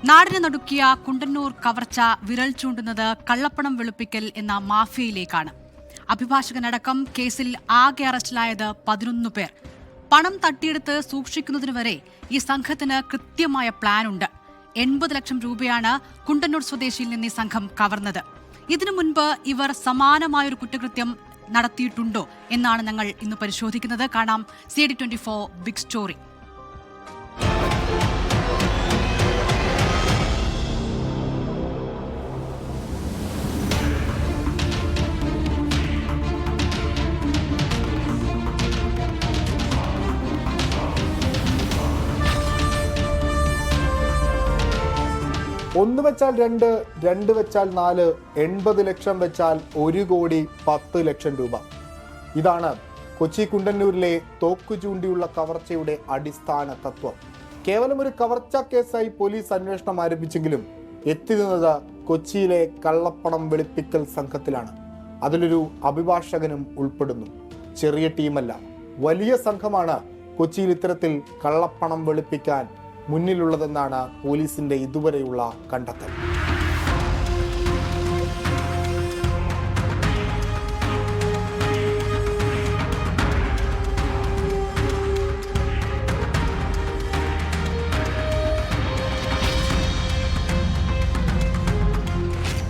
നാടിനെ നടുക്കിയ കുണ്ടന്നൂർ കവർച്ച വിരൽ ചൂണ്ടുന്നത് കള്ളപ്പണം വെളുപ്പിക്കൽ എന്ന മാഫിയയിലേക്കാണ്. അഭിഭാഷകനടക്കം കേസിൽ ആകെ അറസ്റ്റിലായത് 11 പേർ. പണം തട്ടിയെടുത്ത് സൂക്ഷിക്കുന്നതിനുവരെ ഈ സംഘത്തിന് കൃത്യമായ പ്ലാനുണ്ട്. 80 ലക്ഷം രൂപയാണ് കുണ്ടന്നൂർ സ്വദേശിയിൽ നിന്ന് ഈ സംഘം കവർന്നത്. ഇതിനു മുൻപ് ഇവർ സമാനമായൊരു കുറ്റകൃത്യം നടത്തിയിട്ടുണ്ടോ എന്നാണ് ഞങ്ങൾ ഇന്ന് പരിശോധിക്കുന്നത്. കാണാം CAD24 ബിഗ് സ്റ്റോറി. ഒന്ന് വെച്ചാൽ 2, 2 വെച്ചാൽ 4, 80 ലക്ഷം വെച്ചാൽ 1,10,00,000 രൂപ. ഇതാണ് കൊച്ചി കുണ്ടന്നൂരിലെ തോക്കു ചൂണ്ടിയുള്ള കവർച്ചയുടെ അടിസ്ഥാന തത്വം. കേവലം ഒരു കവർച്ചാ കേസായി പോലീസ് അന്വേഷണം ആരംഭിച്ചെങ്കിലും എത്തിനിന്നത് കൊച്ചിയിലെ കള്ളപ്പണം വെളുപ്പിക്കൽ സംഘത്തിലാണ്. അതിലൊരു അഭിഭാഷകനും ഉൾപ്പെടുന്നു. ചെറിയ ടീമല്ല, വലിയ സംഘമാണ് കൊച്ചിയിൽ ഇത്തരത്തിൽ കള്ളപ്പണം വെളുപ്പിക്കാൻ മുന്നിലുള്ളതെന്നാണ് പോലീസിന്റെ ഇതുവരെയുള്ള കണ്ടെത്തൽ.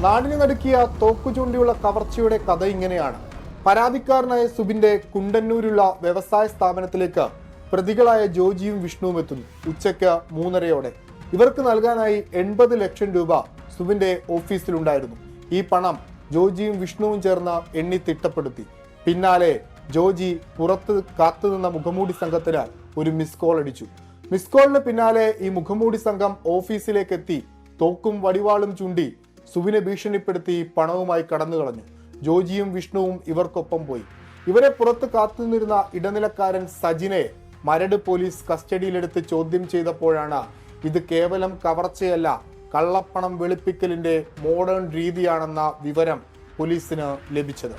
നാടിനെ നടുക്കിയ തോക്കുചൂണ്ടിയുള്ള കവർച്ചയുടെ കഥ ഇങ്ങനെയാണ്. പരാതിക്കാരനായ സുബിന്റെ കുണ്ടന്നൂരുള്ള വ്യവസായ സ്ഥാപനത്തിലേക്ക് പ്രതികളായ ജോജിയും വിഷ്ണുവും എത്തുന്നു. ഉച്ചയ്ക്ക് 3:30 ഇവർക്ക് നൽകാനായി 80 ലക്ഷം രൂപ സുബിന്റെ ഓഫീസിലുണ്ടായിരുന്നു. ഈ പണം ജോജിയും വിഷ്ണുവും ചേർന്ന് എണ്ണി തിട്ടപ്പെടുത്തി. പിന്നാലെ ജോജി പുറത്ത് കാത്തുനിന്ന മുഖംമൂടി സംഘത്തിന് ഒരു മിസ് കോൾ അടിച്ചു. മിസ് കോളിന് പിന്നാലെ ഈ മുഖംമൂടി സംഘം ഓഫീസിലേക്ക് എത്തി തോക്കും വടിവാളും ചൂണ്ടി സുബിനെ ഭീഷണിപ്പെടുത്തി പണവുമായി കടന്നു കളഞ്ഞു. ജോജിയും വിഷ്ണുവും ഇവർക്കൊപ്പം പോയി. ഇവരെ പുറത്ത് കാത്തുനിന്നിരുന്ന ഇടനിലക്കാരൻ സജിനെ മരട് പോലീസ് കസ്റ്റഡിയിലെടുത്ത് ചോദ്യം ചെയ്തപ്പോഴാണ് ഇത് കേവലം കവർച്ചയല്ല, കള്ളപ്പണം വെളുപ്പിക്കലിന്റെ മോഡേൺ രീതിയാണെന്ന വിവരം പോലീസിന് ലഭിച്ചത്.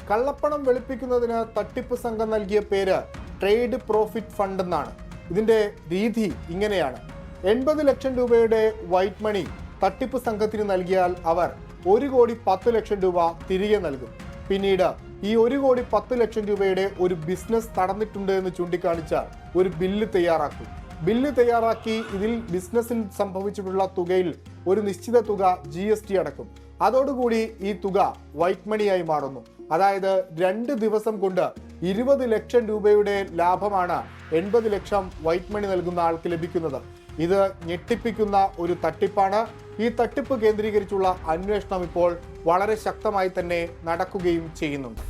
കള്ളപ്പണം വെളുപ്പിക്കുന്നതിന് തട്ടിപ്പ് സംഘം നൽകിയ പേര് ട്രേഡ് പ്രോഫിറ്റ് ഫണ്ട് എന്നാണ്. ഇതിന്റെ രീതി ഇങ്ങനെയാണ്: 80 ലക്ഷം രൂപയുടെ വൈറ്റ് മണി തട്ടിപ്പ് സംഘത്തിന് നൽകിയാൽ അവർ 1,10,00,000 രൂപ തിരികെ നൽകും. പിന്നീട് ഈ 1,10,00,000 രൂപയുടെ ഒരു ബിസിനസ് നടന്നിട്ടുണ്ട് എന്ന് ചൂണ്ടിക്കാണിച്ച ഒരു ബില്ല് തയ്യാറാക്കും. ബില്ല് തയ്യാറാക്കി ഇതിൽ ബിസിനസ്സിൽ സംഭവിച്ചിട്ടുള്ള തുകയിൽ ഒരു നിശ്ചിത തുക GST അടക്കും. അതോടുകൂടി ഈ തുക വൈറ്റ് മണിയായി മാറുന്നു. അതായത് 2 ദിവസം കൊണ്ട് 20 ലക്ഷം രൂപയുടെ ലാഭമാണ് 80 ലക്ഷം വൈറ്റ് മണി നൽകുന്ന ആൾക്ക് ലഭിക്കുന്നത്. ഇത് ഞെട്ടിപ്പിക്കുന്ന ഒരു തട്ടിപ്പാണ്. ഈ തട്ടിപ്പ് കേന്ദ്രീകരിച്ചുള്ള അന്വേഷണം ഇപ്പോൾ വളരെ ശക്തമായി തന്നെ നടക്കുകയും ചെയ്യുന്നുണ്ട്.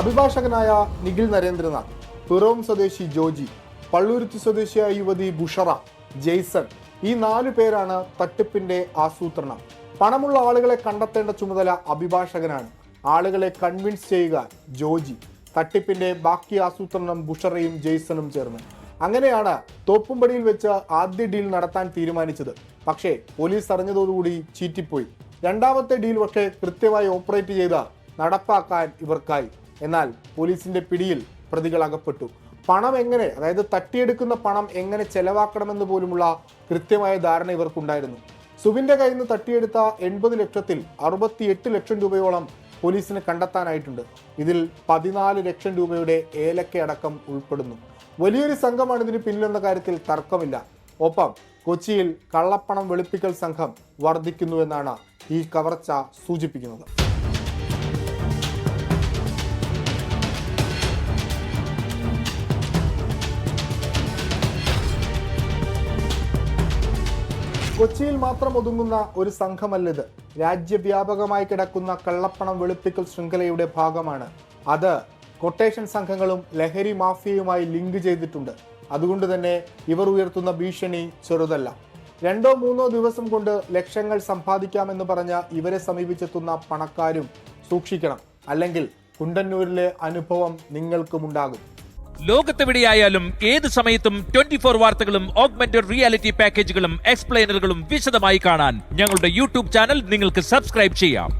അഭിഭാഷകനായ നിഖിൽ നരേന്ദ്രനാഥ്, പിറവം സ്വദേശി ജോജി, പള്ളൂരുത്തി സ്വദേശിയായ യുവതി ബുഷറ, ജെയ്സൺ, ഈ 4 പേരാണ് തട്ടിപ്പിന്റെ ആസൂത്രണം. പണമുള്ള ആളുകളെ കണ്ടെത്തേണ്ട ചുമതല അഭിഭാഷകനാണ്. ആളുകളെ കൺവിൻസ് ചെയ്യുക ജോജി. തട്ടിപ്പിന്റെ ബാക്കി ആസൂത്രണം ബുഷറയും ജെയ്സണും ചേർന്ന്. അങ്ങനെയാണ് തോപ്പുംപടിയിൽ വെച്ച് ആദ്യ ഡീൽ നടത്താൻ തീരുമാനിച്ചത്. പക്ഷേ പോലീസ് അറിഞ്ഞതോടുകൂടി ചീറ്റിപ്പോയി. രണ്ടാമത്തെ ഡീൽ പക്ഷേ കൃത്യമായി ഓപ്പറേറ്റ് ചെയ്ത് നടപ്പാക്കാൻ ഇവർക്കായി. എന്നാൽ പോലീസിന്റെ പിടിയിൽ പ്രതികൾ അകപ്പെട്ടു. പണം എങ്ങനെ, അതായത് തട്ടിയെടുക്കുന്ന പണം എങ്ങനെ ചെലവാക്കണമെന്ന് പോലുമുള്ള കൃത്യമായ ധാരണ ഇവർക്കുണ്ടായിരുന്നു. സുബിന്റെ കയ്യിൽ നിന്ന് തട്ടിയെടുത്ത 80 ലക്ഷത്തിൽ 68 ലക്ഷം രൂപയോളം പോലീസിന് കണ്ടെത്താനായിട്ടുണ്ട്. ഇതിൽ 14 ലക്ഷം രൂപയുടെ ഏലക്കയടക്കം ഉൾപ്പെടുന്നു. വലിയൊരു സംഘമാണ് ഇതിന് പിന്നിലെന്ന കാര്യത്തിൽ തർക്കമില്ല. ഒപ്പം കൊച്ചിയിൽ കള്ളപ്പണം വെളുപ്പിക്കൽ സംഘം വർദ്ധിക്കുന്നുവെന്നാണ് ഈ കവർച്ച സൂചിപ്പിക്കുന്നത്. കൊച്ചിയിൽ മാത്രം ഒതുങ്ങുന്ന ഒരു സംഘമല്ലത്. രാജ്യവ്യാപകമായി കിടക്കുന്ന കള്ളപ്പണം വെളുപ്പിക്കൽ ശൃംഖലയുടെ ഭാഗമാണ്. അത് കൊട്ടേഷൻ സംഘങ്ങളും ലഹരി മാഫിയയുമായി ലിങ്ക് ചെയ്തിട്ടുണ്ട്. അതുകൊണ്ട് തന്നെ ഇവർ ഉയർത്തുന്ന ഭീഷണി ചെറുതല്ല. 2-3 ദിവസം കൊണ്ട് ലക്ഷങ്ങൾ സമ്പാദിക്കാമെന്ന് പറഞ്ഞ ഇവരെ സമീപിച്ചെത്തുന്ന പണക്കാരും സൂക്ഷിക്കണം. അല്ലെങ്കിൽ കുണ്ടന്നൂരിലെ അനുഭവം നിങ്ങൾക്കുമുണ്ടാകും. ലോകത്തെവിടെയായാലും ഏത് സമയത്തും 24 വാർത്തകളും ഓഗ്മെന്റഡ് റിയാലിറ്റി പാക്കേജുകളും എക്സ്പ്ലെയിനറുകളും വിശദമായി കാണാൻ ഞങ്ങളുടെ യൂട്യൂബ് ചാനൽ നിങ്ങൾക്ക് സബ്സ്ക്രൈബ് ചെയ്യാം.